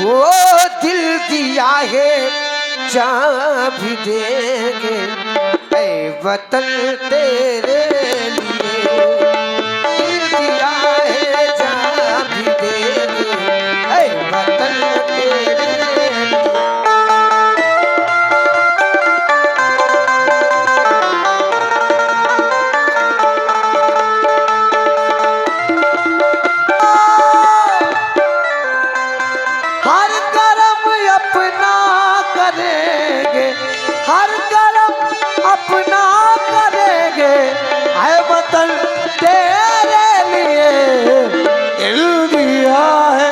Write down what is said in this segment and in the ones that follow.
वो दिल दिया है जहाँ भी देंगे ऐ वतन तेरे लिए। दिल दिया है जहाँ भी देंगे ऐ वतन तेरे लिए। हर कर्म अपना करेंगे, हर कर्म अपना करेंगे है वतन तेरे लिए। दिल दिया है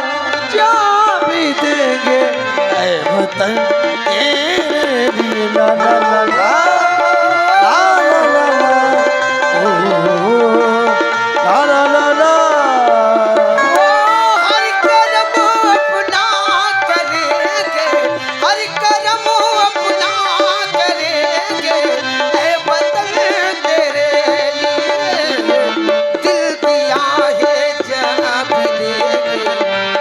जहाँ भी देंगे है वतन तेरे लिए। ला ला ला ला ला ला ला ला ला ला ला। हर कर्म अपना करेंगे, हर कर्म अपना करेंगे ऐ वतन तेरे लिए। दिल दिया है जहाँ भी देंगे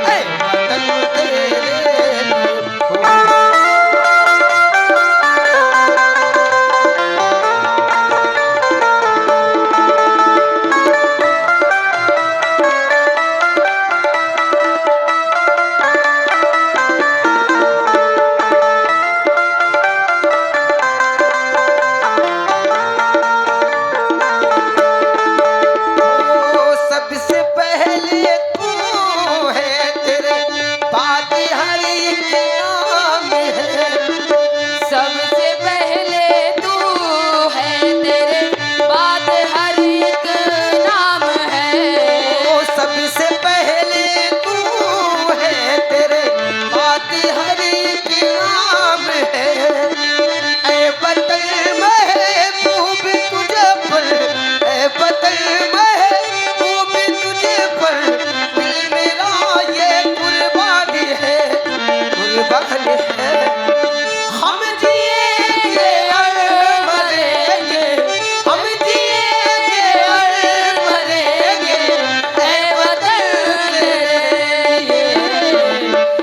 ऐ वतन तेरे लिए। सबसे पहले तू है, तेरे बाद हर एक नाम है। सबसे पहले तू है, तेरे बाद हर एक नाम है। सबसे पहले तू है, तेरे बाद हर एक नाम है। ऐ वतन महबूब तुझे पर, ऐ वतन महबूब तुझे पर दिल मेरा ये कुर्बानी है, कुर्बानी है। हम जिएंगे और मरेंगे, हम जिएंगे और मरेंगे ऐ वतन तेरे लिए।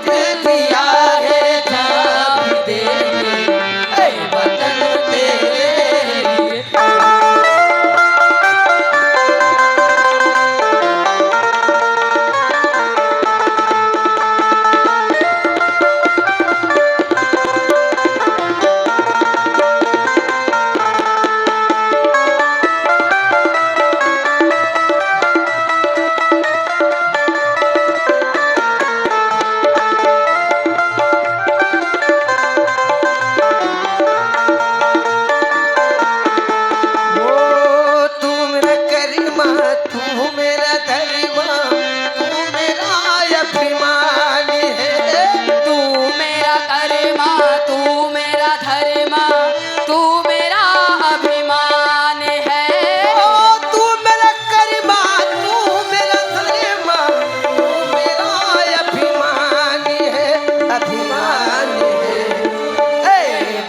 दिल दिया है जहाँ भी देंगे ऐ वतन तेरे लिए। तू मेरा करीमा, तू मेरा धर्मा, तू मेरा अभिमान है। तू मेरा करमा, तू मेरा धर्मा, तू मेरा अभिमान है। तू मेरा करीमा, तू मेरा धर्मा, तू मेरा अभिमान है, अभिमान है। ऐ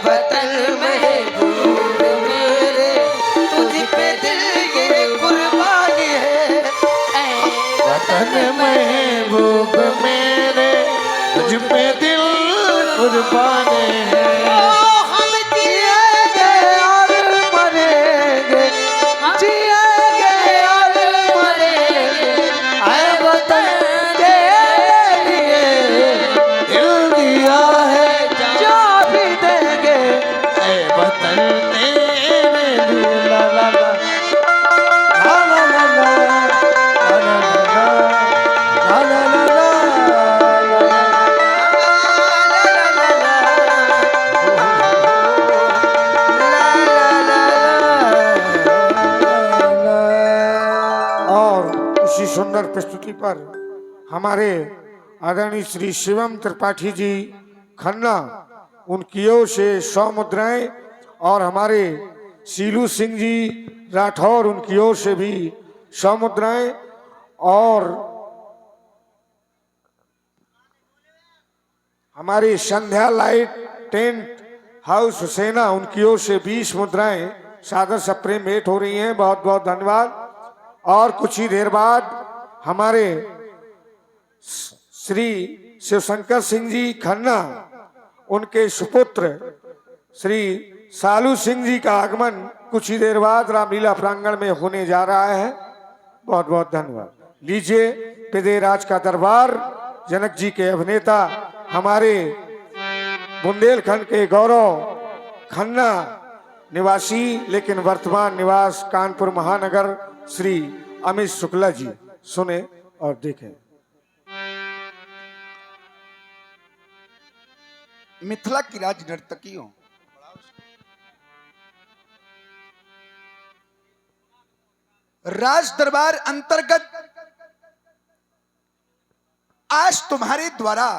वतन महबूब मेरे तुझ पे दिल ये कुर्बानी है। वतन महबूब मेरे तुझ पे दिल कुर्बानी है। हम जिएंगे और मरेंगे, जिएंगे और मरेंगे ऐ वतन तेरे लिए। दिल दिया है जहाँ भी देंगे ऐ वतन तेरे लिए। ला ला ला ला ला ला ला ला ला ला ला ला ला। और इसी सुंदर प्रस्तुति पर हमारे आदरणीय श्री शिवम त्रिपाठी जी खन्ना, उनकी ओर से 100 मुद्राएं, और हमारे सीलू सिंह जी राठौर, उनकी ओर से भी 100 मुद्राएं, और हमारी संध्या लाइट टेंट हाउस हुसैना, उनकी ओर से 20 मुद्राएं सादर सप्रेम भेंट हो रही हैं। बहुत बहुत धन्यवाद। और कुछ ही देर बाद हमारे श्री शिवशंकर सिंह जी खन्ना, उनके सुपुत्र श्री सालू सिंह जी का आगमन कुछ ही देर बाद रामलीला प्रांगण में होने जा रहा है। बहुत बहुत धन्यवाद। लीजिए पेदेराज का दरबार, जनक जी के अभिनेता, हमारे बुंदेलखंड के गौरव, खन्ना निवासी लेकिन वर्तमान निवास कानपुर महानगर, श्री अमित शुक्ला जी, सुने और देखें। मिथिला की राज नर्तकियों, राज दरबार अंतर्गत आज तुम्हारे द्वारा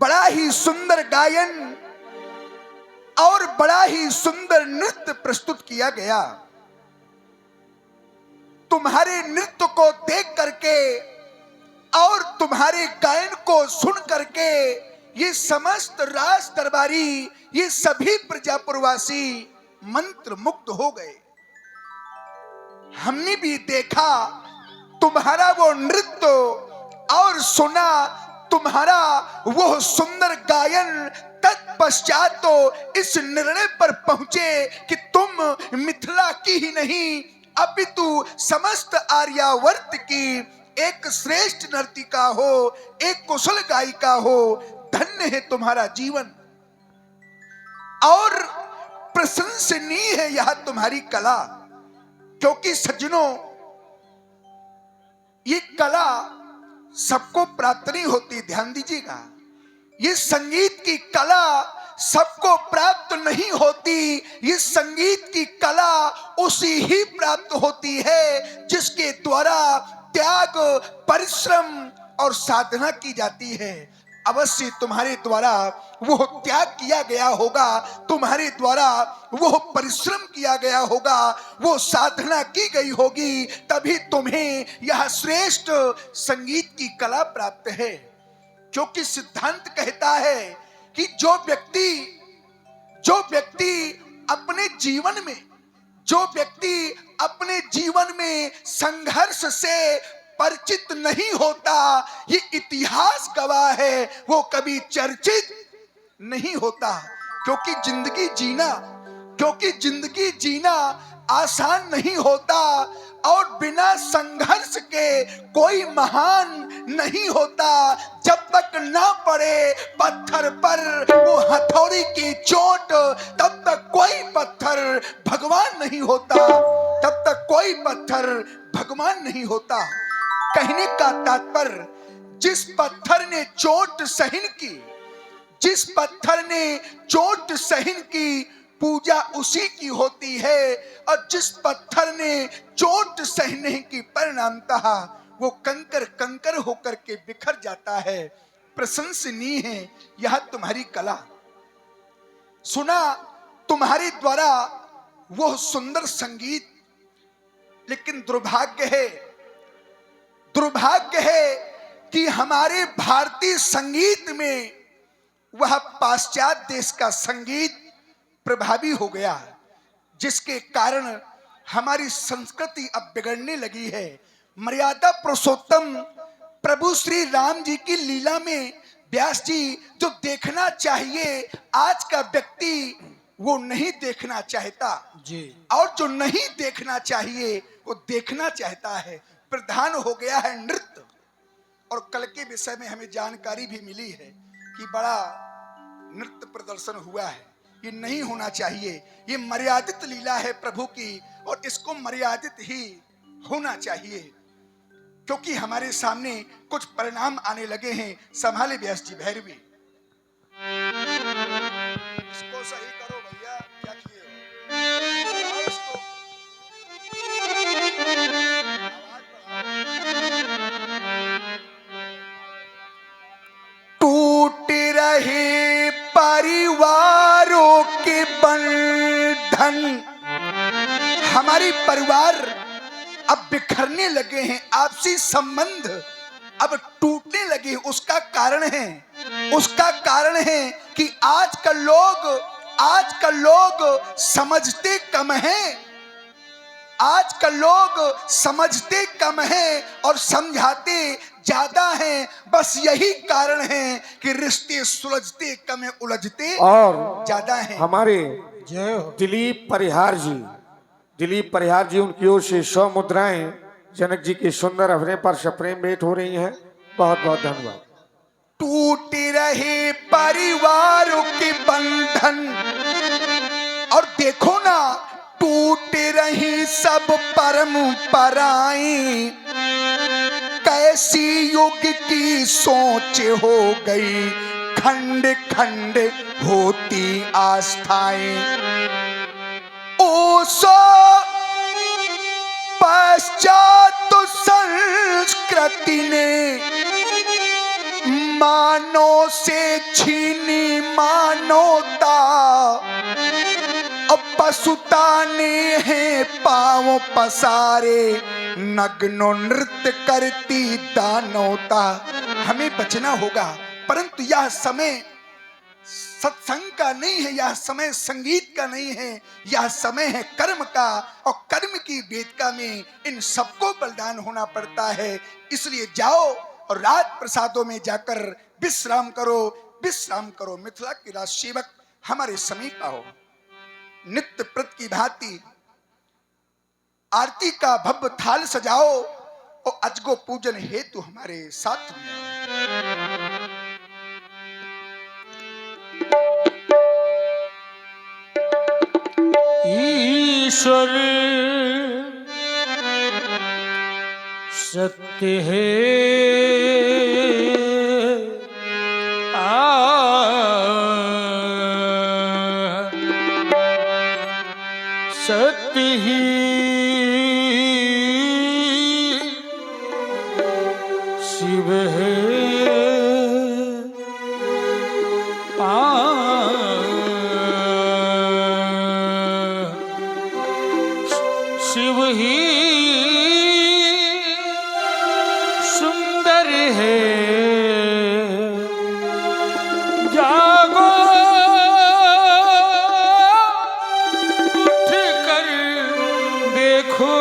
बड़ा ही सुंदर गायन और बड़ा ही सुंदर नृत्य प्रस्तुत किया गया। तुम्हारे नृत्य को देख करके और तुम्हारे गायन को सुन करके ये समस्त राज दरबारी, ये सभी प्रजापुरवासी मंत्र मुग्ध हो गए। हमने भी देखा तुम्हारा वो नृत्य और सुना तुम्हारा वो सुंदर गायन। तत्पश्चात तो इस निर्णय पर पहुंचे कि तुम मिथिला की ही नहीं अपितु समस्त आर्यावर्त की एक श्रेष्ठ नर्तिका हो, एक कुशल गायिका हो। धन्य है तुम्हारा जीवन और प्रशंसनीय है यह तुम्हारी कला। क्योंकि सज्जनों, ये कला सबको प्राप्त नहीं होती, ध्यान दीजिएगा। ये संगीत की कला सबको प्राप्त नहीं होती। ये संगीत की कला उसी ही प्राप्त होती है जिसके द्वारा त्याग, परिश्रम और साधना की जाती है। अवश्य तुम्हारे द्वारा वो त्याग किया गया होगा, तुम्हारे द्वारा वो परिश्रम किया गया होगा, वो साधना की गई होगी, तभी तुम्हें यह श्रेष्ठ संगीत की कला प्राप्त है। क्योंकि सिद्धांत कहता है कि जो व्यक्ति अपने जीवन में संघर्ष से परिचित नहीं होता, ये इतिहास गवाह है, वो कभी चर्चित नहीं होता। क्योंकि जिंदगी जीना आसान नहीं होता और बिना संघर्ष के कोई महान नहीं होता। जब तक ना पड़े पत्थर पर वो हथौड़ी की चोट, तब तक कोई पत्थर भगवान नहीं होता, तब तक कोई पत्थर भगवान नहीं होता। कहने का तात्पर्य, जिस पत्थर ने चोट सहन की पूजा उसी की होती है, और जिस पत्थर ने चोट सहने की परिणामतः वो कंकर होकर के बिखर जाता है। प्रशंसनीय है यह तुम्हारी कला। सुना तुम्हारे द्वारा वो सुंदर संगीत, लेकिन दुर्भाग्य है कि हमारे भारतीय संगीत में वह पाश्चात्य देश का संगीत प्रभावी हो गया, जिसके कारण हमारी संस्कृति अब बिगड़ने लगी है। मर्यादा पुरुषोत्तम प्रभु श्री राम जी की लीला में व्यास जी जो देखना चाहिए आज का व्यक्ति वो नहीं देखना चाहता जी, और जो नहीं देखना चाहिए वो देखना चाहता है। प्रधान हो गया है नृत्य। और कल के विषय में हमें जानकारी भी मिली है कि बड़ा नृत्य प्रदर्शन हुआ है। ये नहीं होना चाहिए, ये मर्यादित लीला है प्रभु की, और इसको मर्यादित ही होना चाहिए। क्योंकि हमारे सामने कुछ परिणाम आने लगे हैं। संभाले व्यास जी भैरवी, इसको सही करो भैया, क्या किए हो? इसको टूट रहे परिवारों के बंधन, हमारी परिवार अब बिखरने लगे हैं, आपसी संबंध अब टूटने लगे। उसका कारण है कि आजकल लोग समझते कम हैं। आजकल लोग समझते कम हैं और समझाते ज्यादा हैं। बस यही कारण है कि रिश्ते सुलझते कम है, उलझते और ज्यादा हैं। हमारे दिलीप परिहार जी उनकी ओर से 100 मुद्राएं जनक जी के सुंदर अभिनय पर सप्रेम भेंट हो रही हैं। बहुत बहुत धन्यवाद। टूट रहे परिवारों के बंधन, और देखो ना टूट रही सब परंपराएं, कैसी युग की सोच हो गई, खंड खंड होती आस्थाएं। ओसो पश्चात संस्कृति ने मानो से छीनी मानवता, अब पशुता ने है पांव पसारे, नग्नो नृत्य करती दानवता। हमें बचना होगा, परंतु यह समय सत्संग का नहीं है, यह समय संगीत का नहीं है, यह समय है कर्म का, और कर्म की वेदिका में इन सबको बलिदान होना पड़ता है। इसलिए जाओ और राज प्रसादों में जाकर विश्राम करो, विश्राम करो। मिथिला के राज सेवक हमारे समीप आओ, नित्य प्रत की भांति आरती का भव्य थाल सजाओ और अजगो पूजन हेतु हमारे साथ में आओ। ईश्वर सत्य है, सत्य ही शिव है, शिव ही सुंदर है। जागो उठ कर देखो,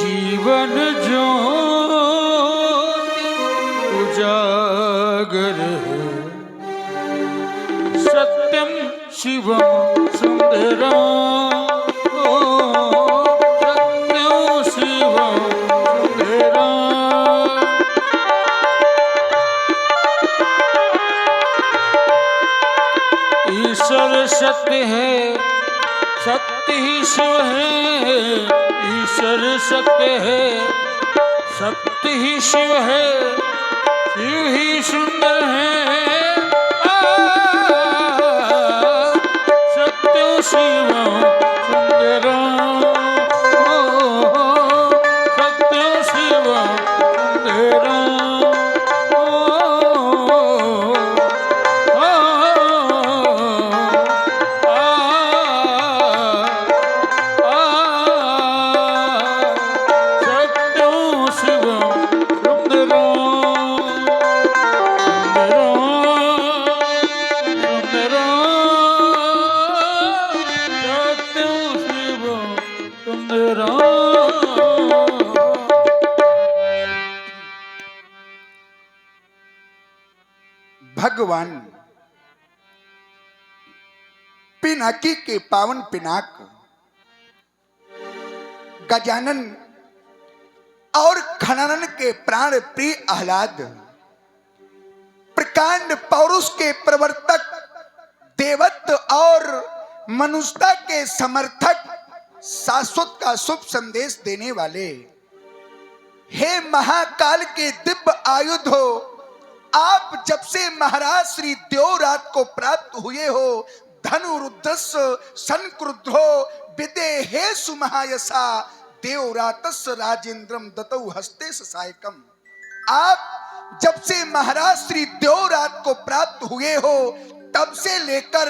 जीवन ज्योति उजागर है। सत्यम शिवम सुंदरम, ईश्वर सत्य है, सत्य ही शिव है। ईश्वर सत्य है, सत्य ही शिव है, शिव ही सुंदर है। सत्य शिव सुंदर, सत्य शिव सुंदर। भगवान पिनाकी के पावन पिनाक गजानन और खननन के प्राण प्रिय आह्लाद, प्रकांड पौरुष के प्रवर्तक, देवत्व और मनुष्यता के समर्थक, शाश्वत का शुभ संदेश देने वाले, हे महाकाल के दिव्य आयुध हो, आप जब से महाराज श्री देवरात को प्राप्त हुए हो, धनु रुद्रस्य संक्रुद्धो विदेहेषु महायशा देवरातस्य राजेंद्रम दतौ हस्ते सायकम। आप जब से महाराज श्री देवरात को प्राप्त हुए हो, तब से लेकर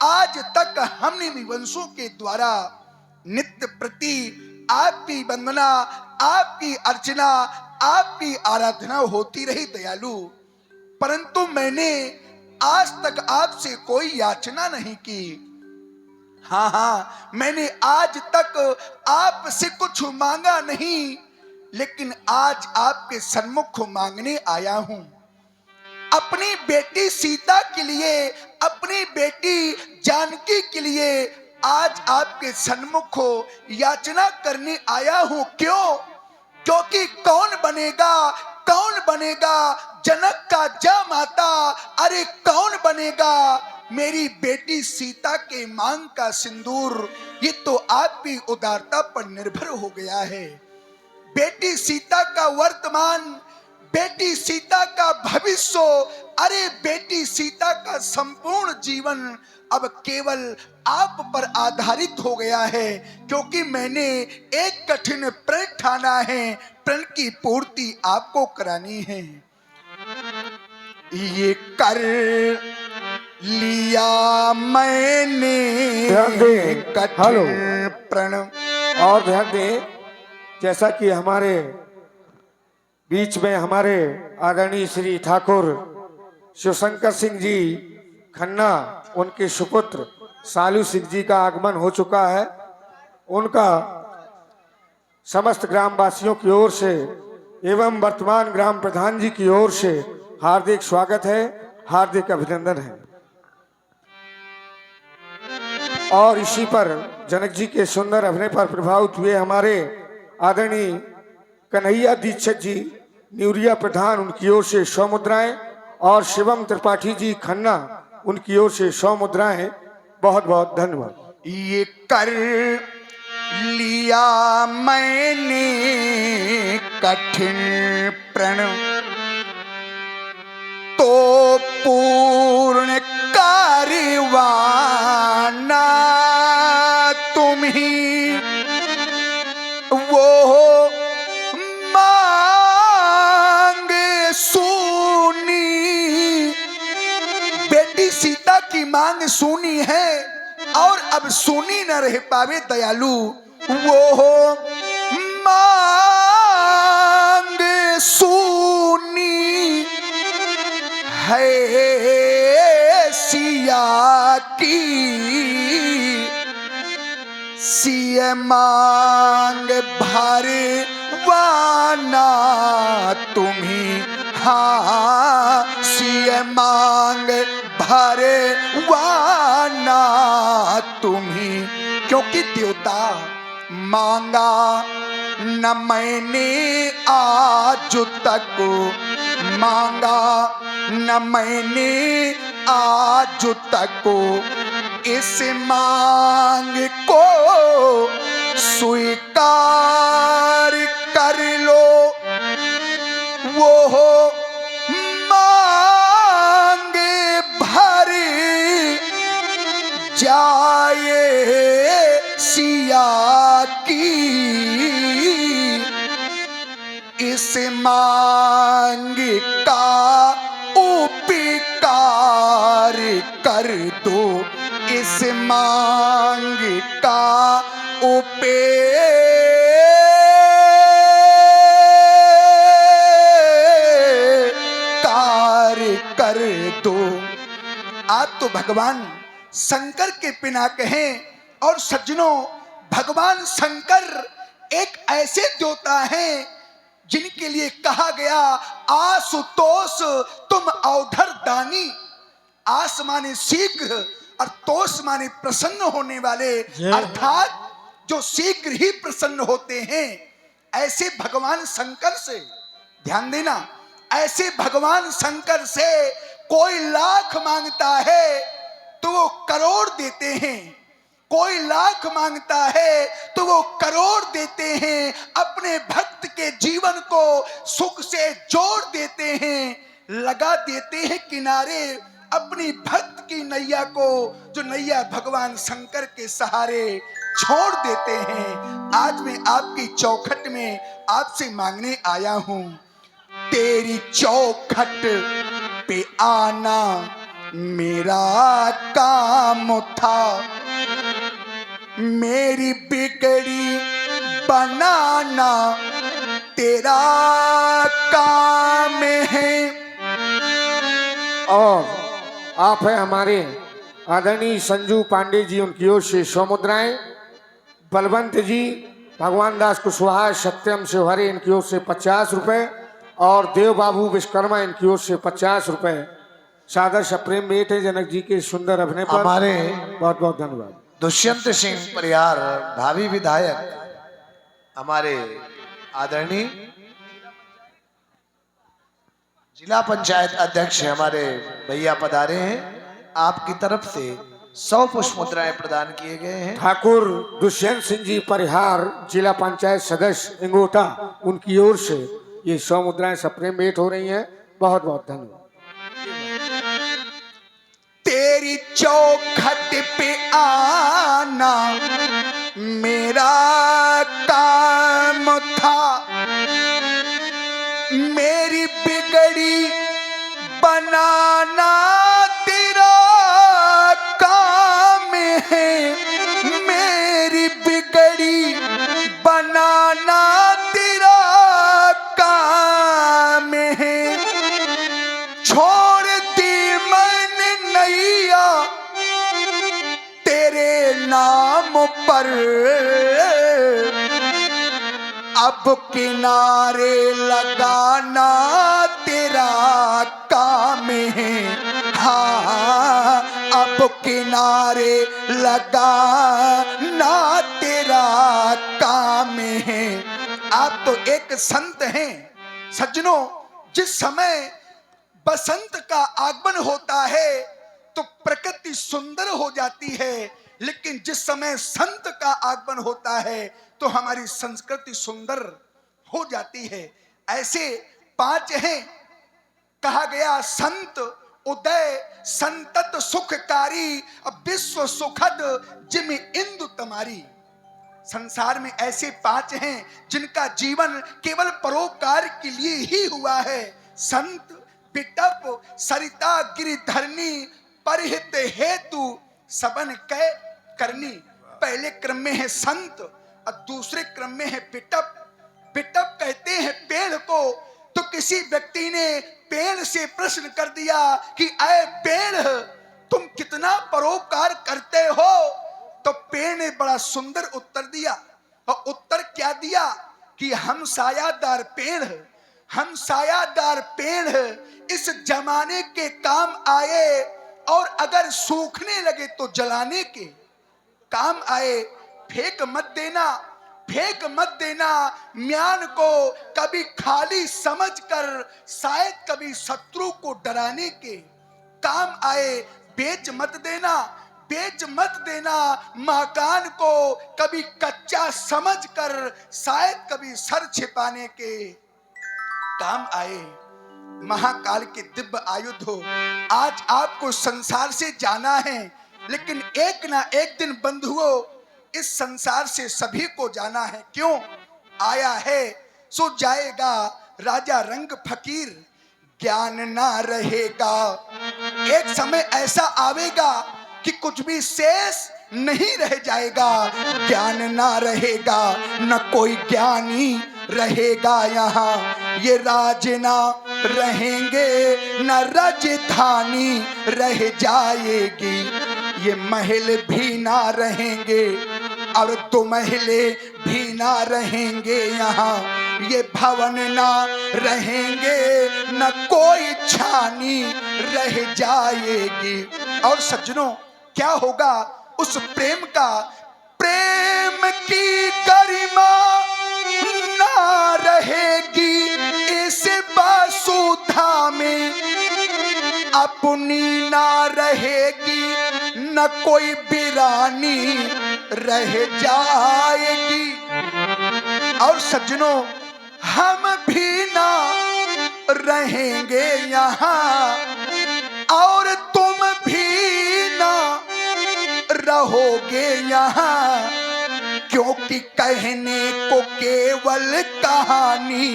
आज तक हमने वंशों के द्वारा नित्य प्रति आपकी वंदना, आपकी अर्चना, आपकी आराधना होती रही दयालु। परंतु मैंने आज तक आपसे कोई याचना नहीं की। हाँ, मैंने आज तक आपसे कुछ मांगा नहीं। लेकिन आज आपके सन्मुख मांगने आया हूं। अपनी बेटी सीता के लिए, अपनी बेटी जानकी के लिए आज आपके सन्मुख याचना करने आया हूं। क्यों? क्योंकि कौन बनेगा जनक का जमाता? अरे कौन बनेगा मेरी बेटी सीता के मांग का सिंदूर? ये तो आपकी उदारता पर निर्भर हो गया है। बेटी सीता का वर्तमान, बेटी सीता का भविष्य, अरे बेटी सीता का संपूर्ण जीवन अब केवल आप पर आधारित हो गया है। क्योंकि मैंने एक कठिन प्रण ठाना है, प्रण की पूर्ति आपको करानी है। ये कर लिया मैंने ध्यान दे। हेलो। कठिन प्रण। और ध्यान दें, जैसा कि हमारे बीच में हमारे आदरणीय श्री ठाकुर शिवशंकर सिंह जी खन्ना, उनके सुपुत्र सालू सिंह जी का आगमन हो चुका है। उनका समस्त ग्रामवासियों की ओर से एवं वर्तमान ग्राम प्रधान जी की ओर से हार्दिक स्वागत है, हार्दिक अभिनंदन है। और इसी पर जनक जी के सुंदर अभिनय पर प्रभावित हुए हमारे आदरणीय कन्हैया दीक्षित जी न्यूरिया प्रधान, उनकी ओर से 100 मुद्राएं, और शिवम त्रिपाठी जी खन्ना, उनकी ओर से 100 मुद्राएं। बहुत बहुत धन्यवाद। ये कर लिया मैंने कठिन प्रण, तो पूर्ण कार्यवाना तुम ही वो मांगे सुनी। बेटी सीता की मांग सुनी है और अब सुनी न रह पावे दयालु। वो मांग सुनी है सिया की, सिया मांग भरे वाना तुम्ही। हाँ, सिया मांग भरे वाना तुम्ही। क्योंकि देवता मांगा न मैंने आज तक, मांगा न मैंने आज तक, इस मांग को स्वीकार कर लो। वो मांगे भरी जाए सिया की, इस मांग का उपकार कर दो, इस मांग का उपकार कर दो। आप तो भगवान शंकर के पिनाक हैं। और सज्जनों, भगवान शंकर एक ऐसे देवता हैं जिनके लिए कहा गया आशुतोष तुम अवधर दानी। आस माने शीघ्र और तोष माने प्रसन्न होने वाले, अर्थात जो शीघ्र ही प्रसन्न होते हैं। ऐसे भगवान शंकर से ध्यान देना, ऐसे भगवान शंकर से कोई लाख मांगता है तो वो करोड़ देते हैं, कोई लाख मांगता है तो वो करोड़ देते हैं। अपने भक्त के जीवन को सुख से जोड़ देते हैं, लगा देते हैं किनारे अपनी भक्त की नैया को, जो नैया भगवान शंकर के सहारे छोड़ देते हैं। आज मैं आपकी चौखट में आपसे मांगने आया हूं। तेरी चौखट पे आना मेरा काम था, मेरी बिगड़ी बनाना तेरा काम है। और आप है हमारे आदरणीय संजू पांडे जी, उनकी ओर से 100 मुद्राएं। बलवंत जी भगवान दास कुशवाहा सत्यम शिवहरी इनकी ओर से 50 रुपए और देव बाबू विश्वकर्मा इनकी ओर से 50 रुपए सादर सप्रेम भेंट है जनक जी के सुंदर अभिनय पर। हमारे बहुत बहुत धन्यवाद। दुष्यंत सिंह परिहार भावी विधायक हमारे आदरणीय जिला पंचायत अध्यक्ष हमारे भैया पधारे हैं। आपकी तरफ से 100 पुष्प मुद्राएं प्रदान किए गए हैं। ठाकुर दुष्यंत सिंह जी परिहार जिला पंचायत सदस्य इंगोटा उनकी ओर से ये 100 मुद्राएं सप्रेम भेंट हो रही हैं। बहुत बहुत धन्यवाद। तेरी चौखट पे आना मेरा काम था, मेरी बिगड़ी बनाना तेरा काम है, मेरी बिगड़ी बनाना तेरा काम है। छोड़ दी मन नैया तेरे नाम पर, अब किनारे लगाना तेरा काम है। हाँ, अब किनारे लगाना तेरा काम है। आप तो एक संत हैं सज्जनों। जिस समय बसंत का आगमन होता है तो प्रकृति सुंदर हो जाती है, लेकिन जिस समय संत का आगमन होता है तो हमारी संस्कृति सुंदर हो जाती है। ऐसे 5 हैं। कहा गया संत उदय संतत सुखकारी, विश्व सुखद जिम इंदु तमारी। संसार में ऐसे 5 हैं जिनका जीवन केवल परोपकार के लिए ही हुआ है। संत बिटप सरिता गिरिधरनी, परहित हेतु सबन कै करनी। पहले क्रम में है संत और दूसरे क्रम में है बिटप। बिटप कहते हैं पेड़ को। तो किसी व्यक्ति ने पेड़ से प्रश्न कर दिया कि ऐ पेड़, तुम कितना परोपकार करते हो? तो पेड़ ने बड़ा सुंदर उत्तर दिया। और उत्तर क्या दिया कि हम सायादार पेड़, हम सायादार पेड़ इस जमाने के काम आए, और अगर सूखने लगे तो जलाने के काम आए। फेंक मत देना, फेंक मत देना म्यान को कभी खाली समझकर, शायद कभी शत्रु को डराने के काम आए। बेच मत देना, बेच मत देना मकान को कभी कच्चा समझकर, शायद कभी सर छिपाने के काम आए। महाकाल के दिव्य आयुध हो। आज आपको संसार से जाना है, लेकिन एक ना एक दिन बंधुओं इस संसार से सभी को जाना है। क्यों आया है सो जाएगा, राजा रंग फकीर ज्ञान ना रहेगा। एक समय ऐसा आवेगा कि कुछ भी शेष नहीं रह जाएगा। ज्ञान ना रहेगा, न कोई ज्ञानी रहेगा यहाँ। ये राज ना रहेंगे, न राजधानी रह जाएगी। ये महल भी ना रहेंगे और 2 महले भी ना रहेंगे यहाँ। ये भवन ना रहेंगे, न कोई छानी रह जाएगी। और सज्जनों क्या होगा उस प्रेम का? प्रेम की गरिमा ना रहेगी इस वसुधा में, अपनी ना रहेगी, न कोई बिरानी रह जाएगी। और सज्जनों हम भी ना रहेंगे यहाँ, और तुम भी ना रहोगे यहाँ, क्योंकि कहने को केवल कहानी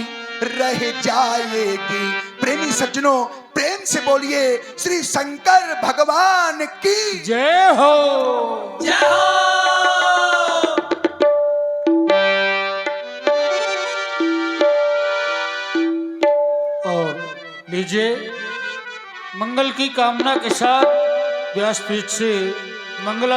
रह जाएगी। प्रेमी सज्जनों प्रेम से बोलिए श्री शंकर भगवान की जय हो। जय हो। और लीजिए मंगल की कामना के साथ व्यासपीठ से मंगला